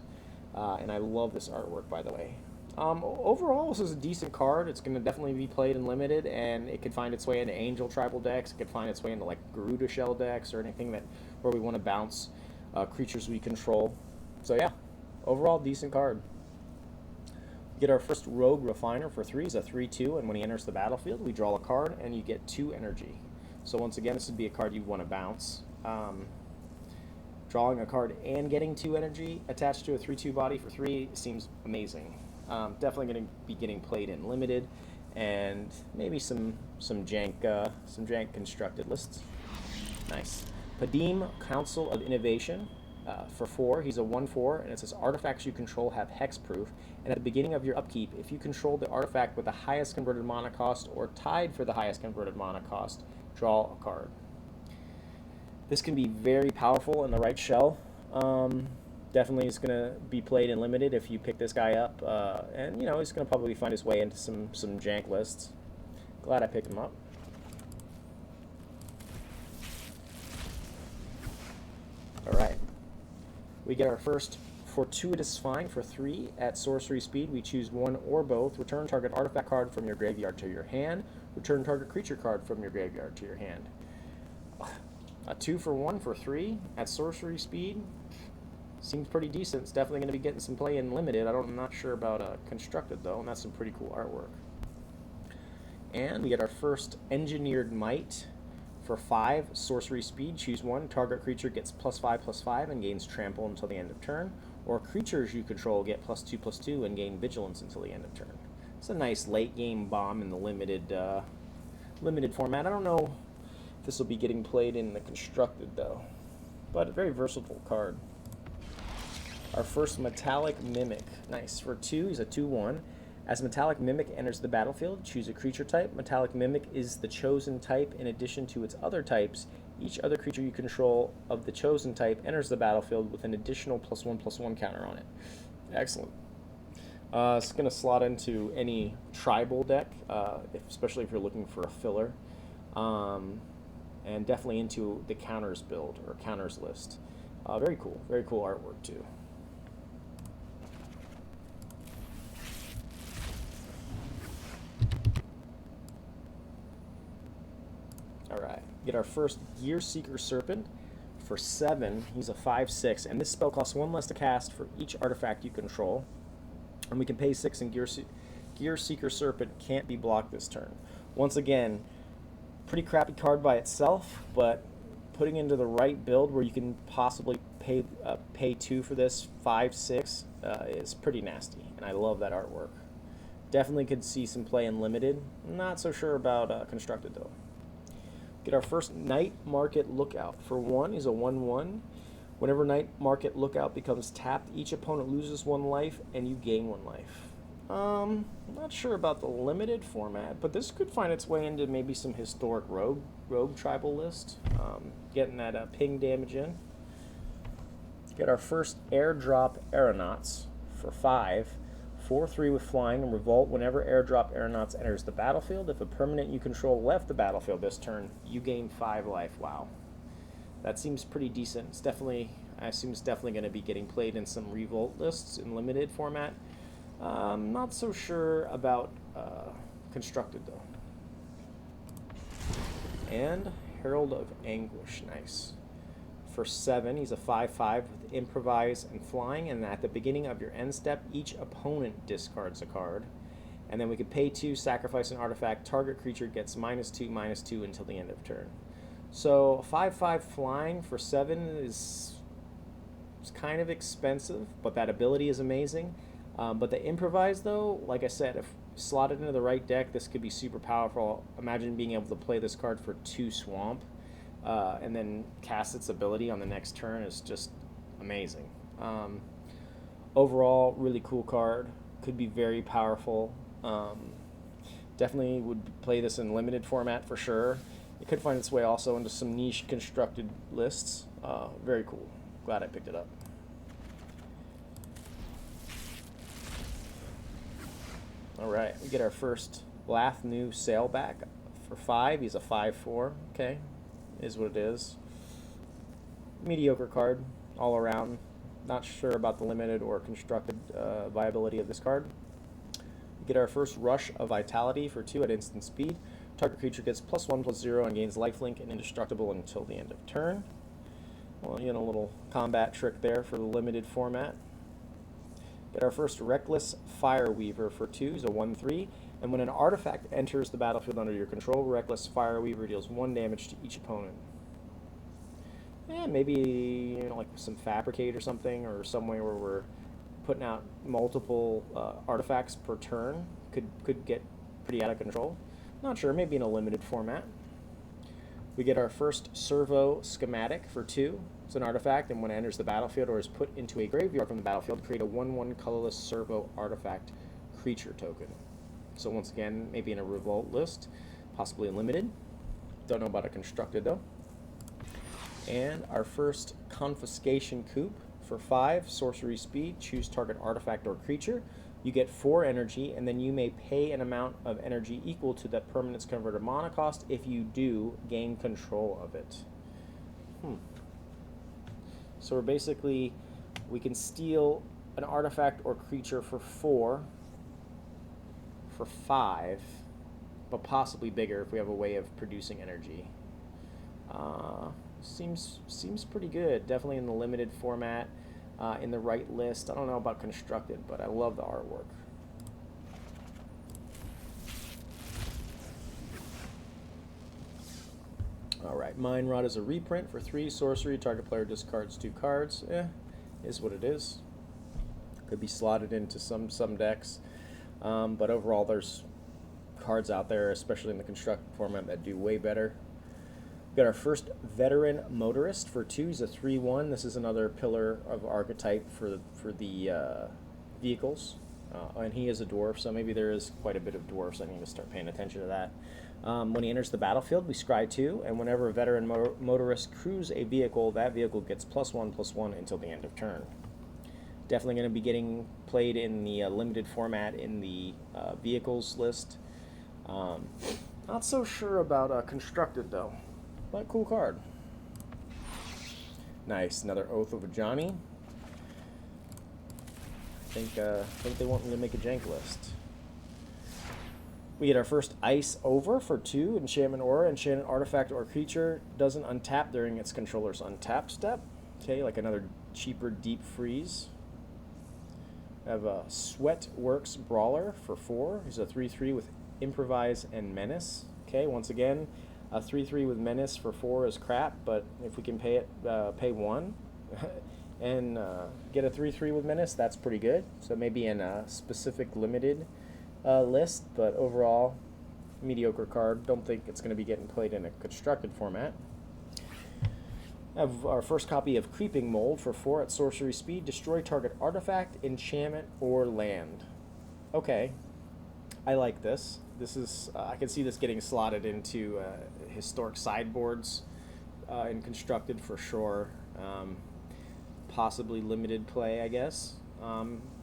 And I love this artwork, by the way. Overall, this is a decent card. It's going to definitely be played in Limited, and it could find its way into Angel Tribal decks. It could find its way into like Garuda Shell decks or anything that where we want to bounce creatures we control. So yeah, overall decent card. Get our first Rogue Refiner for 3. He's a 3/2, and when he enters the battlefield, we draw a card, and you get 2 energy. So once again, this would be a card you'd want to bounce. Drawing a card and getting 2 energy attached to a 3/2 body for 3 seems amazing. Definitely going to be getting played in Limited, and maybe some jank Constructed lists. Nice. Padim, Council of Innovation. For 4, he's a 1/4, and it says artifacts you control have hexproof. And at the beginning of your upkeep, if you control the artifact with the highest converted mana cost or tied for the highest converted mana cost, draw a card. This can be very powerful in the right shell. Definitely is going to be played in Limited if you pick this guy up. And, you know, he's going to probably find his way into some jank lists. Glad I picked him up. All right. We get our first Fortuitous Find for 3. At sorcery speed, we choose 1 or both. Return target artifact card from your graveyard to your hand. Return target creature card from your graveyard to your hand. A 2 for 1 for 3. At sorcery speed, seems pretty decent. It's definitely going to be getting some play in Limited. I'm not sure about Constructed, though, and that's some pretty cool artwork. And we get our first Engineered Might. For 5, sorcery speed, choose 1. Target creature gets +5/+5 and gains trample until the end of turn. Or creatures you control get +2/+2 and gain vigilance until the end of turn. It's a nice late game bomb in the limited format. I don't know if this will be getting played in the Constructed, though. But a very versatile card. our first Metallic Mimic. Nice. For 2, he's a 2/1. As Metallic Mimic enters the battlefield, choose a creature type. Metallic Mimic is the chosen type in addition to its other types. Each other creature you control of the chosen type enters the battlefield with an additional +1/+1 counter on it. Excellent. It's going to slot into any tribal deck, especially if you're looking for a filler. And definitely into the counters build or counters list. Very cool artwork too. Alright, get our first Gear Seeker Serpent. For 7, he's a 5/6, and this spell costs 1 less to cast for each artifact you control. And we can pay 6, and Gear Seeker Serpent can't be blocked this turn. Once again, pretty crappy card by itself, but putting into the right build where you can possibly pay 2 for this 5/6 is pretty nasty, and I love that artwork. Definitely could see some play in limited. Not so sure about constructed though. Get our first Night Market Lookout. For 1, he's a 1/1. Whenever Night Market Lookout becomes tapped, each opponent loses 1 life and you gain 1 life. Not sure about the limited format, but this could find its way into maybe some historic rogue tribal list. Getting that ping damage in. Get our first Airdrop Aeronauts for 5. 4/3 with flying and revolt. Whenever Airdrop Aeronauts enters the battlefield, if a permanent you control left the battlefield this turn, you gain 5 life. Wow. That seems pretty decent. It's definitely, I assume it's definitely going to be getting played in some revolt lists in limited format. Not so sure about constructed though. And Herald of Anguish, nice. For 7, he's a 5/5 with improvise and flying, and at the beginning of your end step, each opponent discards a card. And then we could pay 2, sacrifice an artifact, target creature gets -2/-2 until the end of turn. So 5/5 flying for 7 is kind of expensive, but that ability is amazing. But the improvise though, like I said, if slotted into the right deck, this could be super powerful. Imagine being able to play this card for 2 swamp. And then cast its ability on the next turn is just amazing. Overall, really cool card. Could be very powerful. Definitely would play this in limited format for sure. It could find its way also into some niche constructed lists. Very cool. Glad I picked it up. Alright, we get our first Lathnu Sailback for 5. He's a 5/4. Okay. Is what it is. Mediocre card all around. Not sure about the limited or constructed viability of this card. We get our first Rush of Vitality for 2 at instant speed. Target creature gets +1/+0 and gains lifelink and indestructible until the end of turn. Well, you know, a little combat trick there for the limited format. Get our first Reckless Fireweaver for 2. He's a 1/3. And when an artifact enters the battlefield under your control, Reckless Fireweaver deals 1 damage to each opponent. Maybe, you know, like some Fabricate or something, or some way where we're putting out multiple artifacts per turn could get pretty out of control. Not sure, maybe in a limited format. We get our first Servo Schematic for 2. It's an artifact, and when it enters the battlefield or is put into a graveyard from the battlefield, create a 1/1 colorless Servo artifact creature token. So once again, maybe in a revolt list, possibly unlimited. Don't know about a constructed though. And our first Confiscation Coup for 5, sorcery speed, choose target artifact or creature. You get 4 energy, and then you may pay an amount of energy equal to that permanent's converted mana cost. If you do, gain control of it. So we're basically, we can steal an artifact or creature for 4, for 5, but possibly bigger if we have a way of producing energy. Seems pretty good. Definitely in the limited format, in the right list. I don't know about constructed, but I love the artwork. Alright, Mind Rod is a reprint for 3 sorcery. Target player discards 2 cards. Is what it is. Could be slotted into some decks. But overall, there's cards out there, especially in the constructed format, that do way better. Got our first Veteran Motorist for 2. He's a 3/1. This is another pillar of archetype for the vehicles. And he is a dwarf, so maybe there is quite a bit of dwarfs. I need to start paying attention to that. When he enters the battlefield, we scry 2, and whenever a Veteran Motorist crews a vehicle, that vehicle gets +1/+1 until the end of turn. Definitely going to be getting played in the limited format in the vehicles list. Not so sure about Constructed, though. But cool card. Nice, another Oath of Ajani. I think they want me to make a jank list. We get our first Ice Over for 2, Enchantment Aura. Enchanted artifact or creature doesn't untap during its controller's untap step. Okay, like another cheaper Deep Freeze. I have a Sweatworks Brawler for 4. He's a 3/3 with Improvise and Menace. Okay, once again, a 3/3 with Menace for 4 is crap, but if we can pay 1 and get a 3/3 with Menace, that's pretty good. So maybe in a specific limited list, but overall, mediocre card. Don't think it's going to be getting played in a constructed format. Have our first copy of Creeping Mold for 4 at sorcery speed. Destroy target artifact, enchantment, or land. Okay, I like this. This is I can see this getting slotted into historic sideboards in constructed for sure. Possibly limited play, I guess.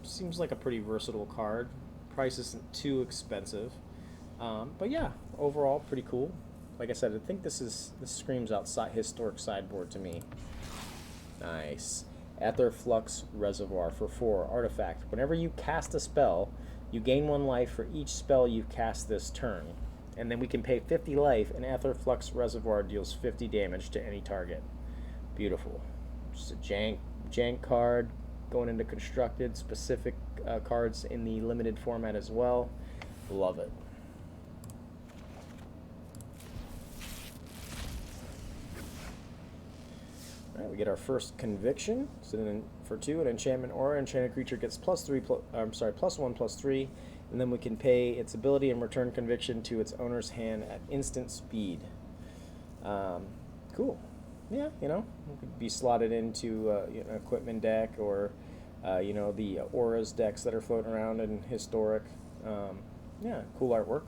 Seems like a pretty versatile card. Price isn't too expensive, but yeah, overall pretty cool. Like I said, I think this screams outside historic sideboard to me. Nice. Aetherflux Reservoir for 4. Artifact. Whenever you cast a spell, you gain 1 life for each spell you cast this turn. And then we can pay 50 life, and Aetherflux Reservoir deals 50 damage to any target. Beautiful. Just a jank card going into constructed. Specific cards in the limited format as well. Love it. Alright, we get our first Conviction. So then for 2, an Enchantment Aura. Enchanted creature gets +1/+3, and then we can pay its ability and return Conviction to its owner's hand at instant speed. Cool. Yeah, it could be slotted into an equipment deck or the auras decks that are floating around in historic. Yeah, cool artwork.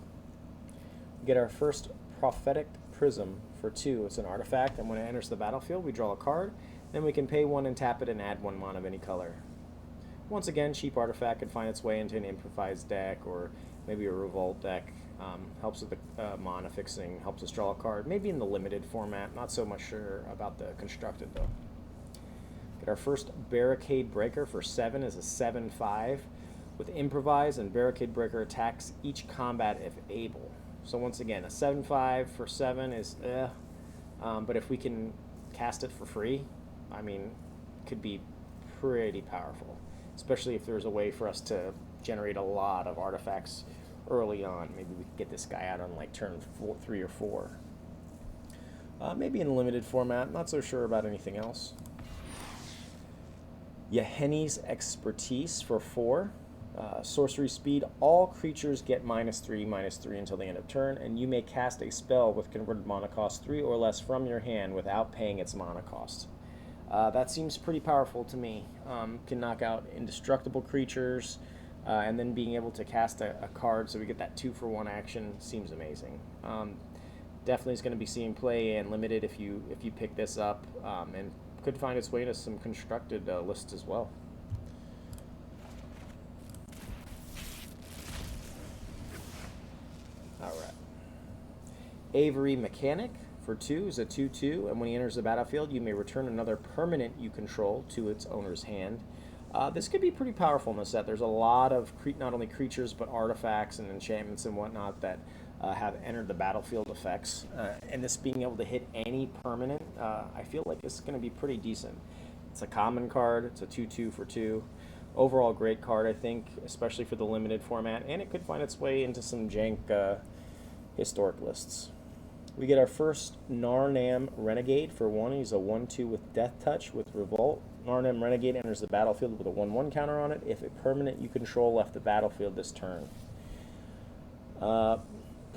We get our first Prophetic Prism for 2. It's an artifact, and when it enters the battlefield, we draw a card. Then we can pay 1 and tap it and add 1 mana of any color. Once again, cheap artifact could find its way into an improvised deck or maybe a revolt deck. Helps with the mana fixing, helps us draw a card. Maybe in the limited format, not so much sure about the constructed though. Get our first Barricade Breaker for 7 is a 7/5 with Improvise, and Barricade Breaker attacks each combat if able. So once again, a 7/5 for 7 is but if we can cast it for free, I mean, could be pretty powerful, especially if there's a way for us to generate a lot of artifacts early on. Maybe we could get this guy out on like turn 3 or 4. Maybe in a limited format, not so sure about anything else. Yahenni's Expertise for 4. Sorcery speed, all creatures get -3/-3 until the end of turn, and you may cast a spell with converted mana cost 3 or less from your hand without paying its mana cost. That seems pretty powerful to me. Can knock out indestructible creatures, and then being able to cast a card so we get that 2-for-1 action seems amazing. Definitely is going to be seeing play and limited if you pick this up, and could find its way to some constructed lists as well. Alright. Avery Mechanic for 2 is a 2/2, and when he enters the battlefield, you may return another permanent you control to its owner's hand. This could be pretty powerful in the set. There's a lot of not only creatures, but artifacts and enchantments and whatnot that have entered the battlefield effects. And this being able to hit any permanent, I feel like it's going to be pretty decent. It's a common card. It's a 2/2 for 2. Overall, great card, I think, especially for the limited format, and it could find its way into some jank historic lists. We get our first Narnam Renegade for 1. He's a 1/2 with Death Touch with Revolt. Narnam Renegade enters the battlefield with a 1/1 counter on it if a permanent you control left the battlefield this turn.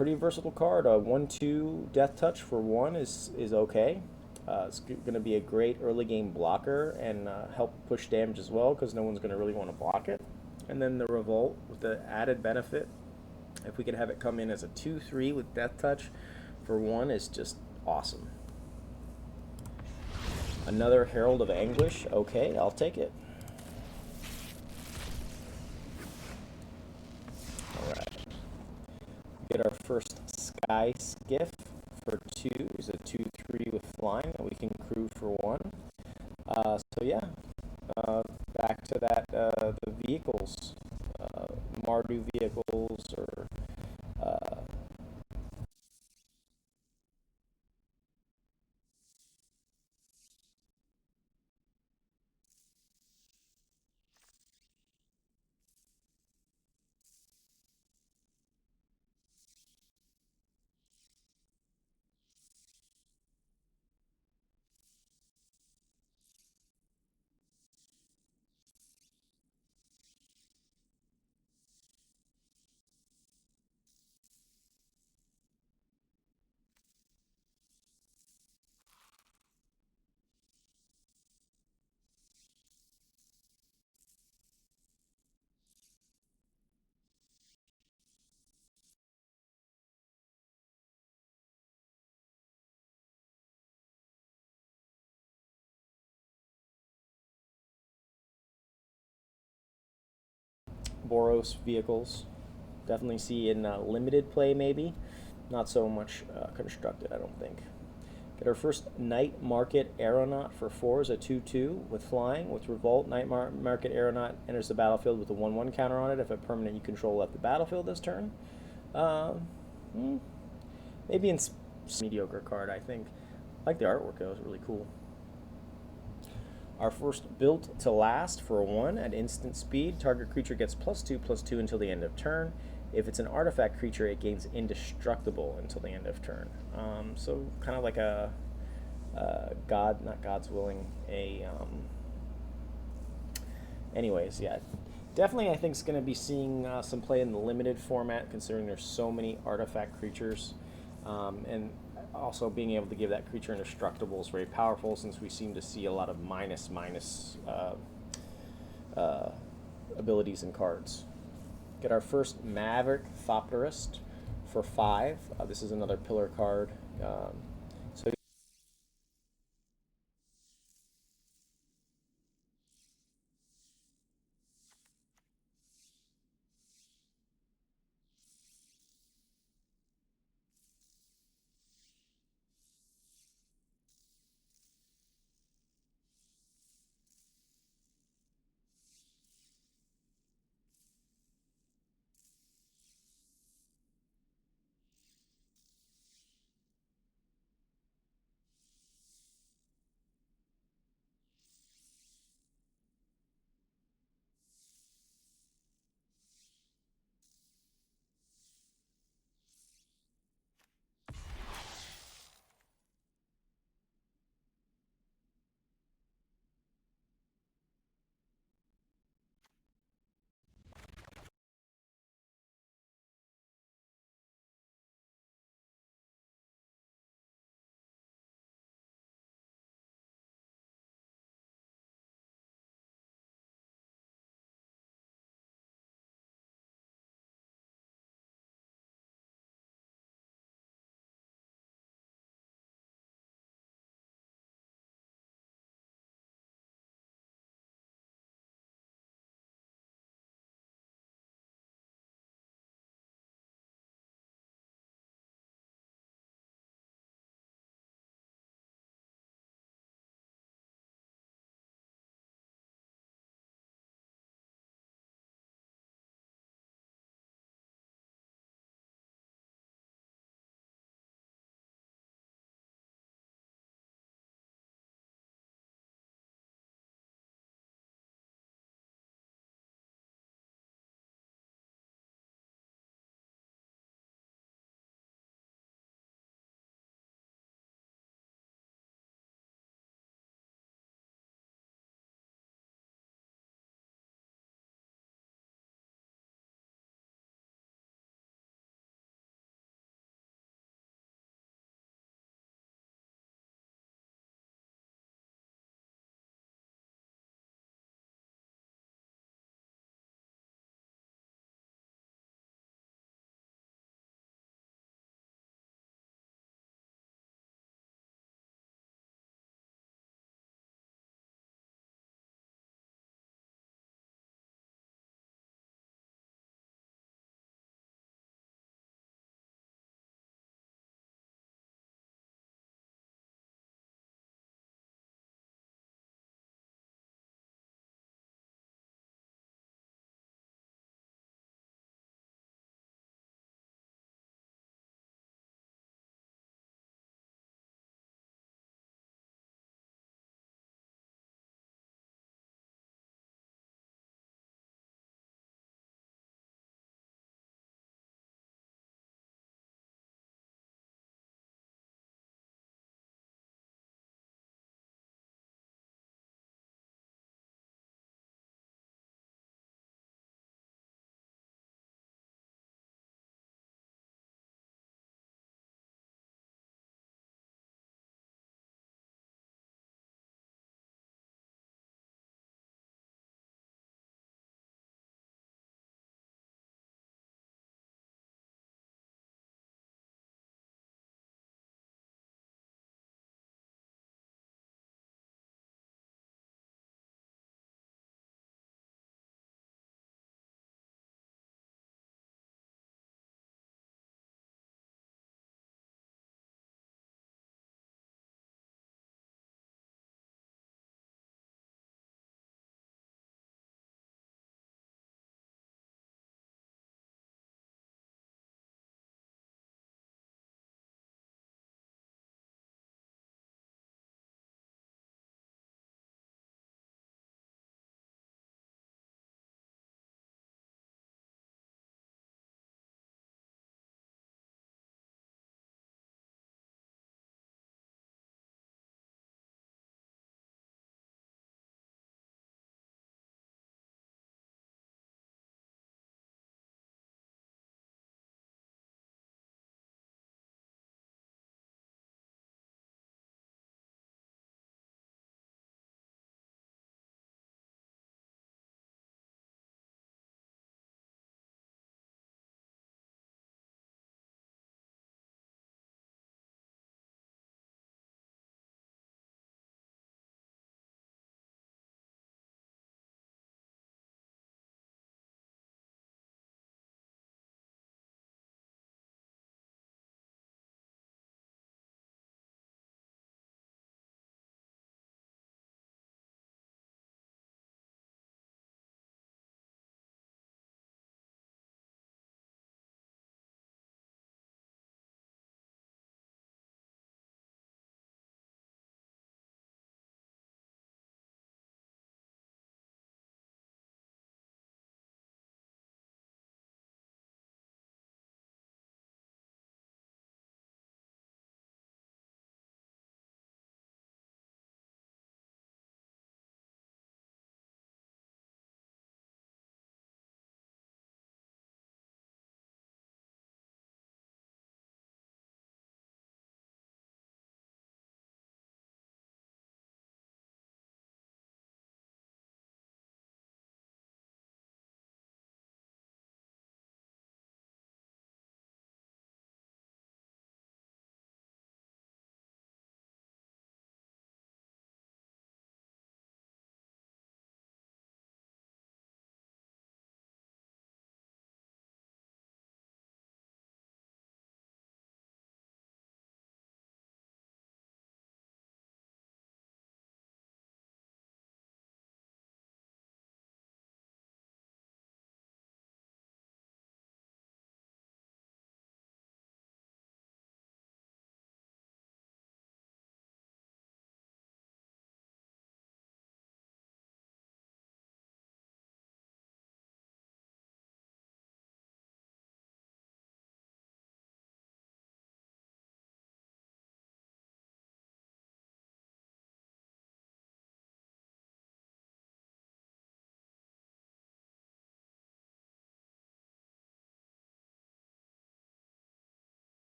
pretty versatile card. A 1/2 Death Touch for 1 is okay. It's going to be a great early game blocker and help push damage as well because no one's going to really want to block it. And then the Revolt with the added benefit, if we could have it come in as a 2/3 with Death Touch for 1 is just awesome. Another Herald of Anguish. Okay, I'll take it. Alright. Get our first Sky Skiff for 2. Is a 2/3 with flying that we can crew for 1. So yeah, back to that, the vehicles, Mardu vehicles or Boros vehicles. Definitely see in limited play maybe. Not so much constructed, I don't think. Get our first Night Market Aeronaut for 4 is a 2/2 with flying. With Revolt, Night Market Aeronaut enters the battlefield with a 1/1 counter on it if a permanent you control left the battlefield this turn. Maybe in mediocre card, I think. I like the artwork, it was really cool. Our first Built to Last for 1 at instant speed. Target creature gets +2/+2 until the end of turn. If it's an artifact creature, it gains indestructible until the end of turn. So kind of like a not God's Willing, anyways, yeah. Definitely I think it's going to be seeing some play in the limited format considering there's so many artifact creatures. And also being able to give that creature indestructible is very powerful since we seem to see a lot of minus abilities and cards. Get our first Maverick Thopterist for 5. This is another pillar card.